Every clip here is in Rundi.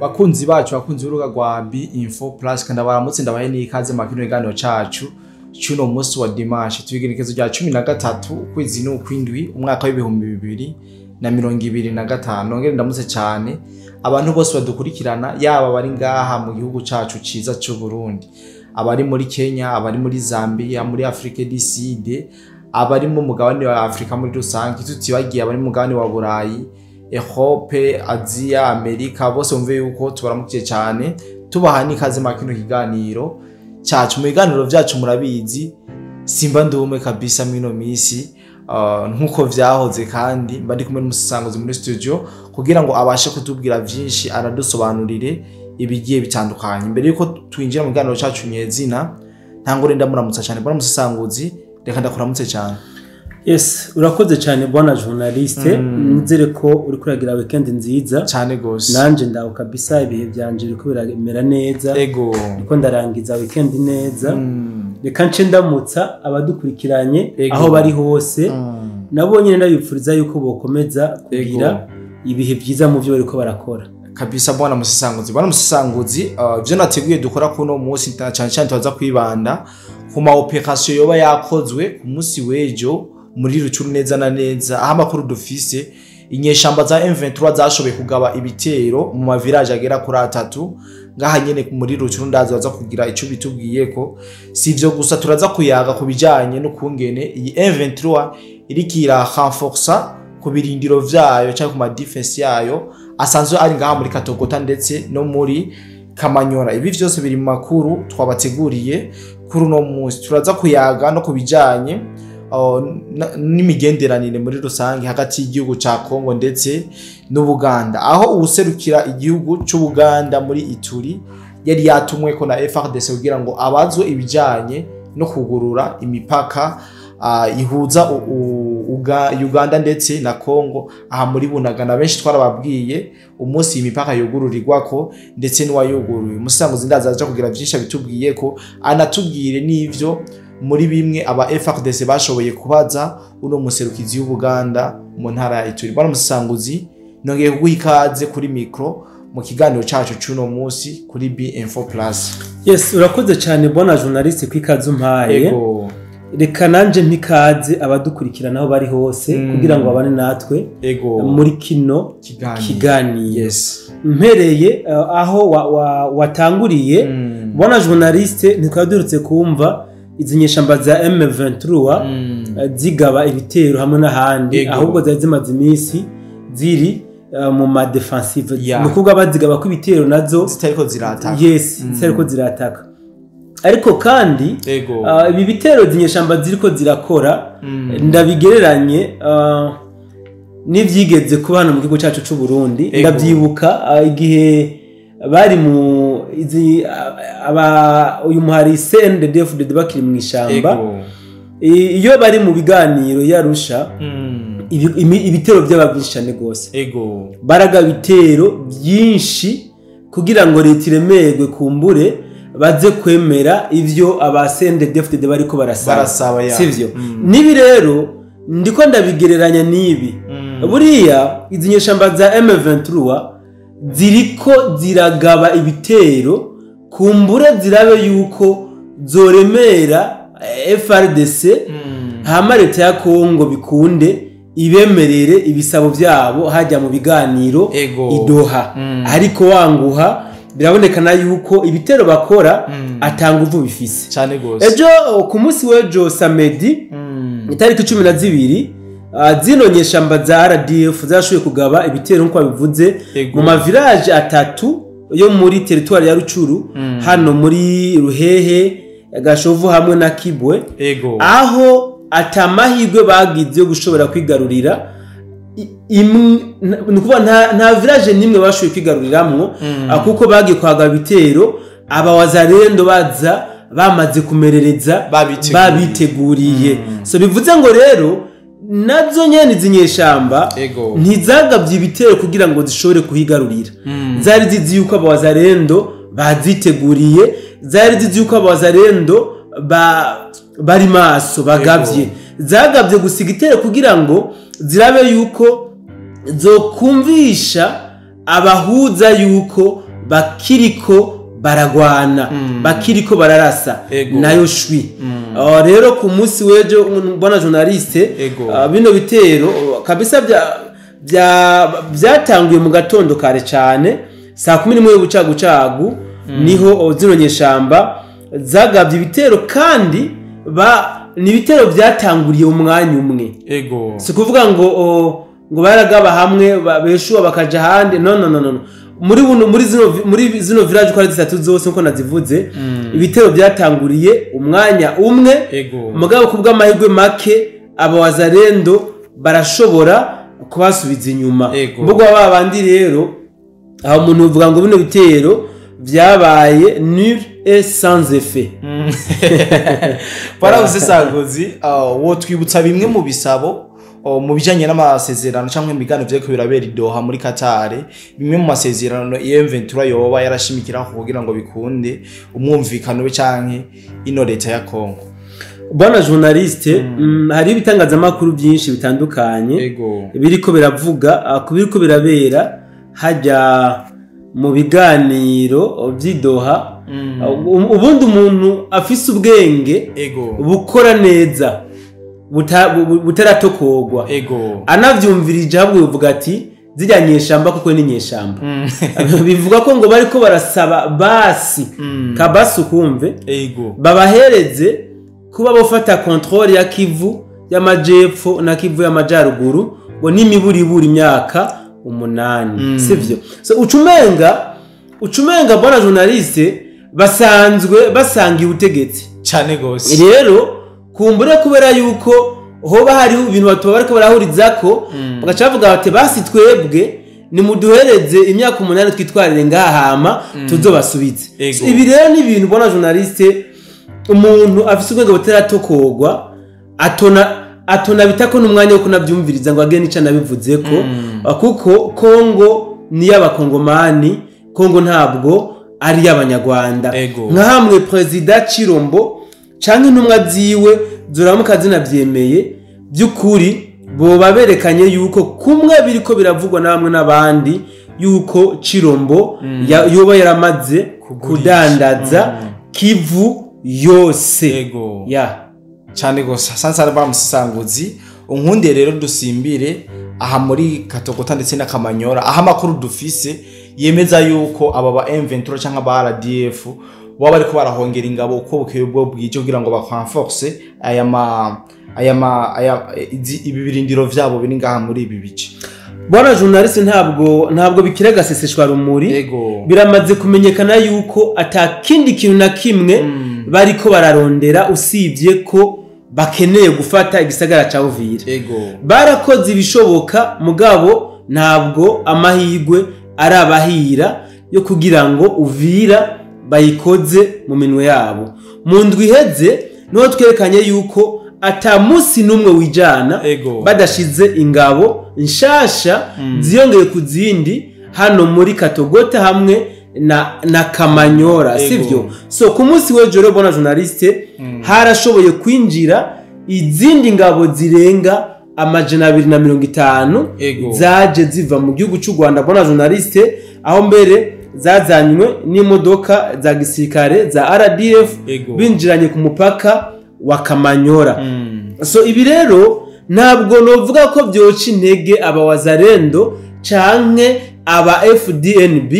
bakunzi bacu bakunzi uruga rwa Info Plus kandi baramutse ndabaye n'ikaze makino iganiro cacu cyuno munsi wa dimanche tubigerekezo rya 13 ukwezi n'ukwindwi umwaka w'2025 nongere ndamutse cyane abantu bose badukurikirana yaba bari ngaha mu gihugu cacu ciza cyo Burundi, abari muri Kenya, abari muri Zambia, muri Afrique du Sud, abari mu mugabane wa Afrika muri rusange, tutibagiye abari mu mugabane wa Burayi, Europe, Asia, Amerika, bose umve yuko tubaramukiye cyane tubahani kaze makino kiganiro cyacu. Mu biganiro byacu murabizi simba ndume kabisa mino misi nkuko vyahoze, kandi mba ndi kumwe n'umusangozi muri studio kugira ngo abashe kutubwira byinshi aradusobanurire ibigiye bitandukanye. Mbere yuko twinjira mu biganiro cyacu nyezina ntangore ndamuramutsa cyane bwana musangozi, reka ndakuramutse cyane. Yes, urakoze cyane bwana journaliste. Nizere ko uri kuragira weekend nziza cyane gose. Nanje ndaho kabisa ibihe byanje biko biramera neza. Ego. Niko ndarangiza weekend neza. Reka nce ndamutsa abadukurikiranye aho bari hose. Nabo nyine ndabipfuriza yuko bokomeza kugira ibihe byiza mu byo bariko barakora. Kabisa bwana musisanguzi. Bwana musisanguzi, byo nateguye dukora kuno munsi cyane cyane tuza kwibanda ku ma operation yoba yakozwe ku munsi wejo muri rucuru neza na neza, aho amakuru dufise inyeshamba za M23 zashoboye kugaba ibitero mu mavirage agera kuri 3 ngaha nyene muri rucuru, ndaza baza kugira ico bitubwiye ko sivyo gusa turaza kuyaga kubijanye no kungene iyi M23 irikira renforcer kubirindiro vyayo cyangwa ku ma defense yayo asanzwe ari ngaha muri Katogota ndetse no muri Kamanyola. Ibi vyose biri mu makuru twabateguriye kuri no munsi. Turaza kuyaga no kubijanye n'imigenderanire muri rusange hagati y'igihugu ca Kongo ndetse n'Ubuganda, aho ubuserukira igihugu c'Ubuganda muri Ituri yari yatumwe ko na FARDC kugira ngo abazwe ibijanye no kugurura imipaka ihuza Uganda ndetse na Kongo aha muri Bunagana. Benshi twarababwiye umunsi imipaka yugururirwako ndetse n'uwayuguruye. Musangozi ndazaza kugira byinshi bitubwiye ko anatubwire n'ivyo muri bimwe aba FARDC bashoboye kubaza uno muserukizi y'Ubuganda mu ntara ya Ituri. Bwana musangozi, nongeye kuguha ikaze kuri micro mu kiganiro cyacu cy'uno munsi kuri Info Plus. Yes, urakoze cyane bwana journaliste kwikaze umpaye. Ego. Reka nanje mpikaze abadukurikirana aho bari hose kugira ngo babane natwe muri kino kiganiro. Yes. Mpereye aho watanguriye bwana journaliste, ntikadurutse kumva izi nyeshamba za M23 zigaba ibitero hamwe n'ahandi, ahubwo zari zimaze iminsi ziri mu ma defensive. Nukuvuga bazigaba ko ibitero nazo zitariko zirataka. Yes, zitariko zirataka. Ariko kandi ibi bitero zinyeshamba ziriko zirakora ndabigereranye n'ivyigeze kuba hano mu gihugu cyacu cy'u Burundi. Ndabyibuka igihe bari mu uyu muhari CNDD-FDD bakiri mu ishamba, iyo bari mu biganiro yarusha ibitero by'ababyishane gose. Baraga bitero byinshi kugira ngo leta iremerwe kumbure baze kwemera ivyo aba CNDD-FDD bariko barasaba, sivyo? Nibi rero ndiko ndabigereranya nibi. Buriya izi nyeshamba za M23 ziriko ziragaba ibitero kumbure zirabe yuko zoremera FARDC hama leta ya Kongo bikunde ibemerere ibisabo byabo hajya mu biganiro idoha. Ariko wanguha birabonekana yuko ibitero bakora atanga uvu bifise cyane gose. Ejo ku munsi wejo samedi itariki 12 zino nyeshamba za RDF zashoboye kugaba ibitero nko bivuze mu mavirage 3 yo muri territoire ya Rucuru, hano muri Ruhehe, Gashovu hamwe na Kibwe, aho atamahirwe bagize yo gushobora kwigarurira nukuba nta village nimwe bashoboye kwigaruriramwo, kuko bagiye kwagaba ibitero aba wazalendo baza bamaze kumerereza babiteguriye. So bivuze ngo rero nazo nyene zinyeshamba ntizagabye ibitero kugira ngo zishobore kuhigarurira. Zari zizi yuko aba wazalendo baziteguriye, zari zizi yuko aba wazalendo bari maso bagavye. Zagabye gusiga igitero kugira ngo zirabe yuko zokumvisha abahuza yuko bakiriko baragwana bakiriko bararasa nayo shwi rero ku munsi wejo bwana journaliste bino bitero kabisa byatanguye mu gatondo kare cyane saa 11 y'ubucagucagu niho zino nyeshamba zagabye ibitero kandi ni ibitero byatanguriye umwanya umwe si kuvuga ngo baragaba hamwe beshuwa bakaja handi no muri zino village kwa zitatu zose nko nazivuze ibitero byatanguriye umwanya umwe mugabo kubwa amahirwe make aba wazalendo barashobora kubasubiza inyuma mvugo babandi rero aho umuntu uvuga ngo bino bitero byabaye nul et sans effet para usesagozi wo twibutsa bimwe mu bisabo mu bijanye n'amasezerano cyangwa imigano byo kubirabera Doha muri Qatar bimwe mu masezerano y'Ventura yoba yarashimikira kugira ngo bikunde umwumvikano we canke ino leta ya Kongo. Bwana journaliste hari ibitangazamakuru byinshi bitandukanye biriko biravuga kubiriko birabera hajya mu biganiro by'Doha ubundi umuntu afise ubwenge bukora neza butaratokogwa anavyumvirije ahubwo bivuga ati zijya nyeshamba kuko ni nyeshamba bivuga ko ngo bariko barasaba basi kabasi kumve babahereze kuba bafata control ya Kivu y'amajepfo na Kivu y'amajaruguru ngo n'imiburiburi imyaka 8 sivyo so ucumenga bwana journaliste basanzwe basangiye ubutegetsi cyane gose rero kumbure kubera yuko hoba hari ibintu batuba bariko barahurizako bagaca bavuga bati basi twebwe ni muduhereze imyaka 8 twitwarire ngahama tuzobasubize ibi rero ni ibintu bwana journaliste umuntu afise ubwenge butaratokogwa atona bitako n'umwanya wo kunavyumviriza ngo agene nica nabivuzeko kuko Kongo ni y'abakongomani Kongo ntabwo ari y'abanyarwanda nka hamwe president Chirombo canke intumwa ziwe zuramuka zinavyemeye by'ukuri boba berekanye yuko kumwe biriko biravugwa namwe n'abandi yuko Chirombo yoba yaramaze kudandaza Kivu yose cyane gose sansara bamusanguzi unkunde rero dusimbire aha muri katogota ndetse na kamanyola aha makuru dufise yemeza yuko aba ba M23 cyangwa ba RDF waba ariko barahongera ingabo uko bukeye bwo bwije kugira ngo bakwanforce ibibirindiro vyabo biri ngaha muri ibi bice. Bwana journaliste ntabwo bikirega seseshwa rumuri biramaze kumenyekana yuko atakindi kintu na kimwe bariko bararondera usibye ko bakeneye gufata igisagara ca Uvira barakoze ibishoboka mugabo ntabwo amahigwe arabahira yo kugira ngo Uvira bayikoze mu minwe yabo mu ndwi iheze no twerekanye yuko ata musi numwe wijana badashize ingabo nshasha ziyongeye kuzindi hano muri katogota hamwe na kamanyola sivyo so ku munsi w'ejo bona journaliste harashoboye kwinjira izindi ngabo zirenga amajana 250 zaje ziva mu gihugu cy'u Rwanda bona journaliste aho mbere zazanywe n'imodoka za gisirikare za RDF binjiranye ku mupaka wa Kamanyola so ibi rero ntabwo novuga ko byoca intege aba wazalendo canke aba FDNB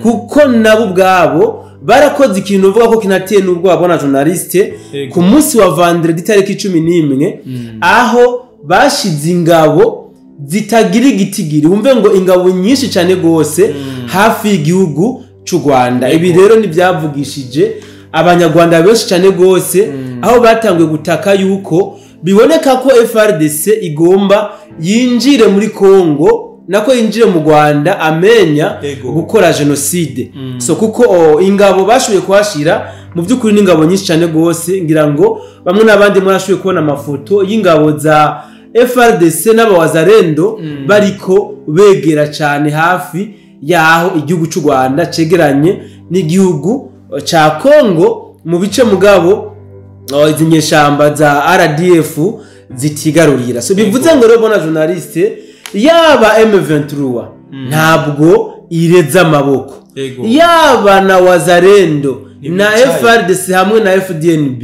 kuko nabo bwabo barakoze ikintu uvuga ko kinateye n'ubwo abona journaliste ku munsi wa vendredi tariki 11 aho bashize ingabo zitagira igitigiri umve ngo ingabo nyinshi cyane gose hafi y'igihugu cy'u Rwanda ibi rero nibyavugishije abanyarwanda benshi cyane gose aho batangiye gutaka yuko biboneka ko FRDC igomba yinjire muri Kongo nako yinjire mu Rwanda amenya gukora genocide so kuko ingabo bashoboye kuhashira mu by'ukuri n'ingabo nyinshi cyane gose ngira ngo bamwe n'abandi murashoboye kubona amafoto y'ingabo za FRDC n'abawazalendo bariko begera cyane hafi yaho igihugu cy'u Rwanda cegeranye n'igihugu cha Kongo mu bice mugabo izi nyeshamba za RDF zitigarurira so bivuze ngo rero bona journaliste yaba M23 ntabwo ireza amaboko yaba na wazalendo na FRDC hamwe na FDNB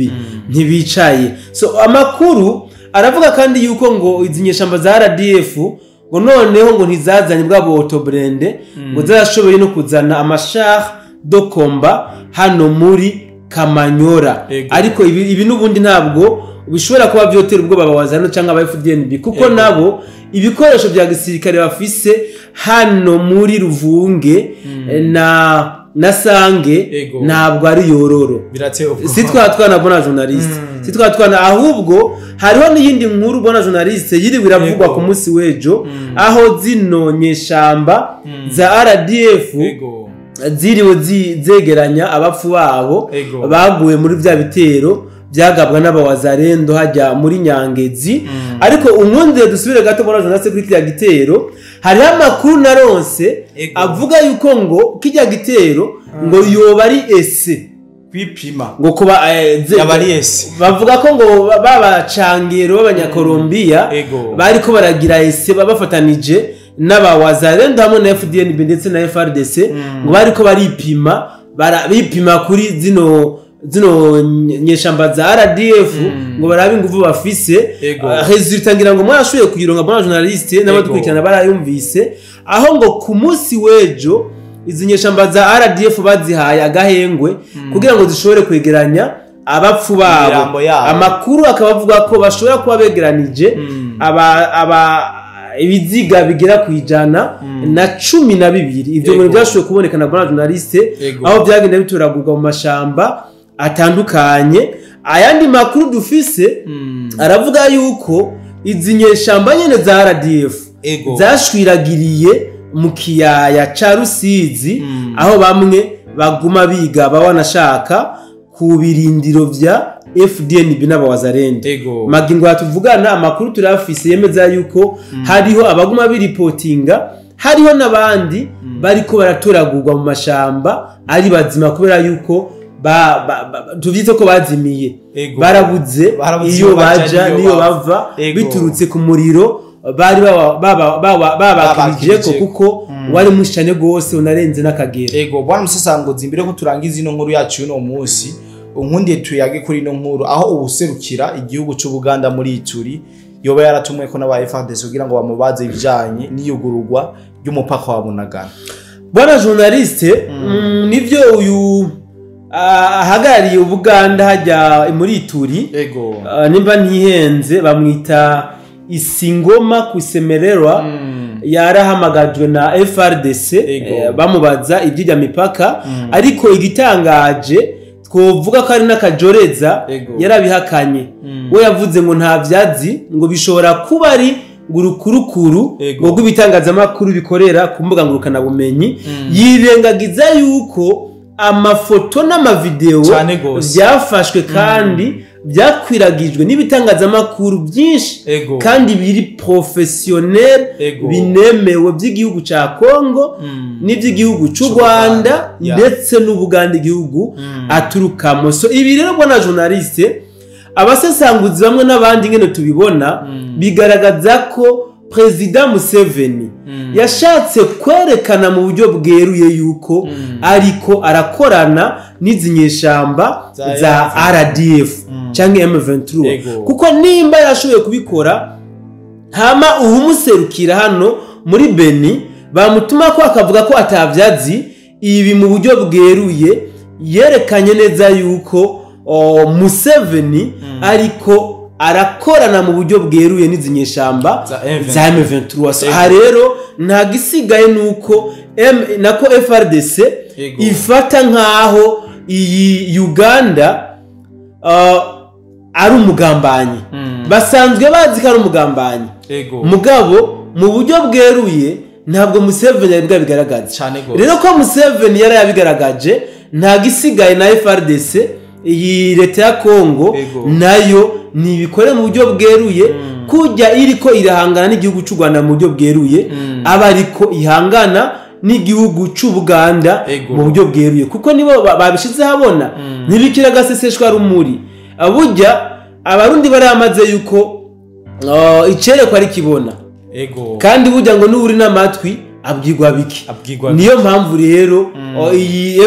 ntibicaye. So amakuru aravuga kandi yuko ngo izi nyeshamba za RDF ngo noneho ngo ntizazanye bwabo autobrende ngo zarashoboye no kuzana amashar do komba hano muri kamanyola. Ariko ibi nubundi ntabwo bishobora kuba byotera ubwo babawazana cyangwa aba FDNB kuko nabo ibikoresho bya gisirikare bafise hano muri Ruvunge na Sange ntabwo ari yororo. Sitwa twana bona journalist sitwa twana ahubwo hariho n'iyindi nkuru bona journalist yiri biravugwa ku munsi wejo aho zino nyeshamba za RDF ziriwe zegeranya abapfu babo baguye muri bya bitero byagabwa n'abawazalendo hajya muri Nyangezi. Ariko umwonde dusubire gato bona journalist kuri kya gitero hari amakuru naronse avuga yuko ngo kijya gitero ngo yoba ari ese kwipima ngo kuba yabari ese bavuga ko ngo babacangero b'abanyakolombia bariko baragira ese babafatanije n'abawazalendo hamwe na FDNB ndetse na FRDC ngo bariko baripima kuri zino nyeshamba za RDF ngo barabe ingufu bafise. Resultat ngira ngo mwashuye kuyironga bona journalist n'abadukurikirana barayumvise aho ngo ku munsi wejo izi nyeshamba za RDF bazihaye agahengwe kugira ngo zishobore kwegeranya abapfu babo. Amakuru akabavuga ko bashobora kuba begeranije ibiziga bigera ku 112. Ivyo ngo byashoboye kubonekana bona journalist aho byagenda bituragurwa mu mashamba atandukanye. Ayandi makuru dufise aravuga yuko izi nyeshamba nyene za RDF zashwiragiriye mu kiyaya ca Rusizi aho bamwe baguma biga bawanashaka ku birindiro vya FDNB n'abawazalendo. Magingo atuvugana amakuru turafise yemeza yuko hariho abaguma biripotinga hariho nabandi bariko baratoragurwa mu mashamba ari bazima kubera yuko tuvyite ko bazimiye barabuze iyo baja niyo bava biturutse ku muriro bari babakirije ko kuko wari mushane gose unarenze n'akagera. Bwana musesanguzi imbere ko turangiza ino nkuru yacu uno munsi unkundiye tuyage kuri ino nkuru aho ubuserukira igihugu cy'u Buganda muri Ituri yoba yaratumwe ko n'aba FARDC kugira ngo bamubaze ibijanye n'iyugururwa ry'umupaka wa Bunagana. Bwana journalist nivyo uyu ahagariye Ubuganda hajya muri Ituri nimba ntihenze bamwita Isingoma kusemererwa yarahamagajwe na FRDC bamubaza ibyijya mipaka ariko igitangaje twovuga ko ari nakajoreza yarabihakanye. We yavuze ngo nta vyazi ngo bishobora kuba ari gurukurukuru ngo gubitangazamakuru bikorera ku mbuga ngurukana bumenyi yirengagiza yuko amafoto n'amavideo byafashwe kandi byakwiragijwe n'ibitangazamakuru byinshi kandi biri professionnel binemewe by'igihugu ca Kongo n'iby'igihugu cy'u Rwanda ndetse n'Ubuganda igihugu aturukamo. So ibi rero bwana journaliste abasesanguzi bamwe n'abandi ngene tubibona bigaragaza ko President Museveni yashatse kwerekana mu buryo bweruye yuko ariko arakorana n'izinyeshamba za RDF cyangwa M23 kuko nimba yashoboye kubikora hama uhumuserukira hano muri Beni bamutuma ko akavuga ko atavyazi ibi mu buryo bweruye yerekanye neza yuko Museveni ariko arakorana mu buryo bweruye n'izinyeshamba za M23. Aha rero nta gisigaye nuko nako FRDC ifata nkaho iyi Uganda ari umugambanyi basanzwe bazi ko ari umugambanyi mugabo mu buryo bweruye ntabwo Museveni yari bigaragaza. Rero ko Museveni yari yabigaragaje nta gisigaye na FRDC iyi leta ya Kongo nayo nibikore mu buryo bweruye kujya iriko irahangana n'igihugu cy'u Rwanda mu buryo bweruye aba ariko ihangana n'igihugu cy'u Buganda mu buryo bweruye kuko nibo babishize habona ntibikira gaseseshwa rumuri abujya abarundi bari amaze yuko icerekwa ari kibona kandi bujya ngo n'uri n'amatwi abwirwa biki. Niyo mpamvu rero iyi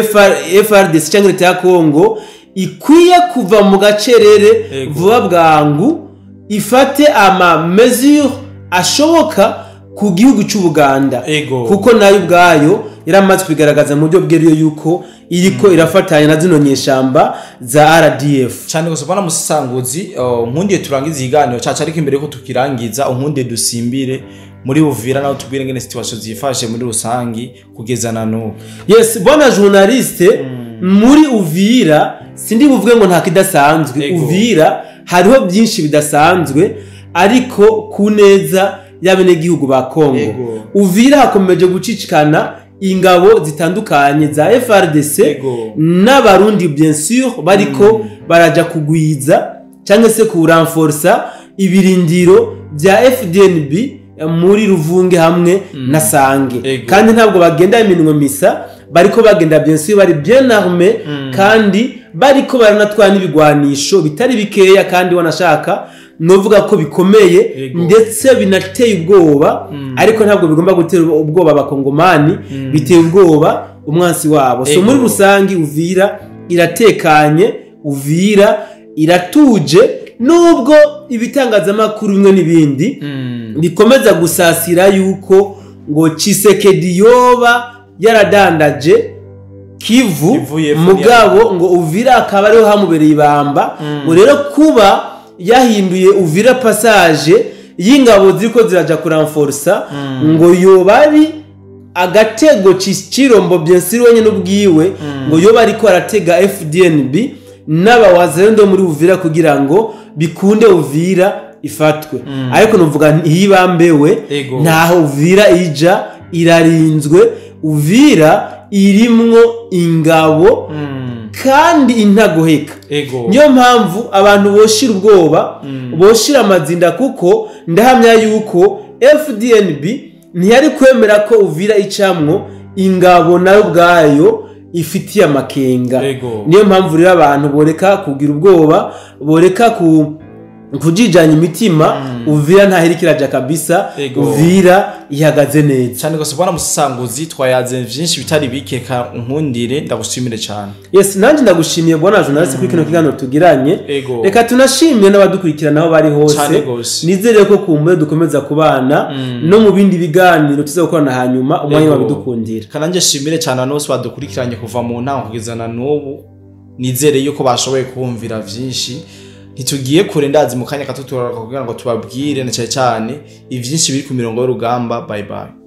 FRDC cyangwa leta ya Kongo ikwiye kuva mu gacerere vuba bwangu ifate ama mesure ashoboka ku gihugu cy'Ubuganda kuko nayo ubwayo yaramaze kwigaragaza mu buryo bweriyo yuko iriko irafatanya na zino nyeshamba za RDF cyane gusa bana musisanguzi. Nkundiye turangiza iganiro cyacu ariko imbere ko tukirangiza nkundiye dusimbire muri Uvira naho tubwire ngene situation zifashe muri rusangi kugeza na n'ubu. Yes bwana journaliste, muri Uvira sindi buvuge ngo nta kidasanzwe. Uvira hariho byinshi bidasanzwe ariko kuneza y'abene gihugu ba Kongo. Uvira hakomeje gucicikana ingabo zitandukanye za FRDC n'abarundi bien sûr bariko baraja kugwiza cyangwa se kuranforsa ibirindiro bya FDNB muri Ruvunge hamwe na Sange. Kandi ntabwo bagenda iminwe misa, bariko bagenda bien sûr bari bien armé kandi bariko baranatwara n'ibigwanisho bitari bikeya kandi wanashaka novuga ko bikomeye ndetse binateye ubwoba ariko ntabwo bigomba gutera ubwoba abakongomani, biteye ubwoba umwansi wabo. So muri rusangi Uvira iratekanye, Uvira iratuje, nubwo ibitangazamakuru bimwe n'ibindi bikomeza gusasira yuko ngo Tshisekedi yoba yaradandaje Kivu mugabo ngo Uvira akaba ariho hamubereye ibamba. Ngo rero kuba yahinduye Uvira passage y'ingabo ziko ziraja kuranforsa ngo yobari agatego Cirombo bien sûr wenye n'ubwiwe ngo yoba ariko aratega FDNB n'aba wazalendo muri Uvira kugira ngo bikunde Uvira ifatwe. Ariko nuvuga ntibambewe ntaho Uvira ija irarinzwe. Uvira irimwo ingabo kandi intagoheka. Niyo mpamvu abantu boshira ubwoba boshira amazinda kuko ndahamya yuko FDNB ntiyari kwemera ko Uvira icamwo ingabo nayo bwayo ifitiye amakenga. Niyo mpamvu rero abantu boreka kugira ubwoba, boreka kujijanya imitima. Uvira ntahirikiraje kabisa. Uvira ihagaze neza cyane gusa bwana musisanguzi. Twayaze byinshi bitari bikeka. Nkundire ndagushimire cyane. Yes nanje ndagushimiye bwana journalist kuri kino kiganiro tugiranye. Reka tunashimye n'abadukurikirana aho bari hose. Nizere ko kumbe dukomeza kubana no mu bindi biganiro tuzakorana hanyuma umwanya wabidukundira. Kananje shimire cyane nose badukurikiranye kuva mu ntango kugeza na n'ubu. Nizere yuko bashoboye kumvira byinshi. Ntitugiye kure ndazi mu kanya katutura kugira ngo tubabwire na cyane ivyinshi biri ku mirongo y'urugamba. Bye bye.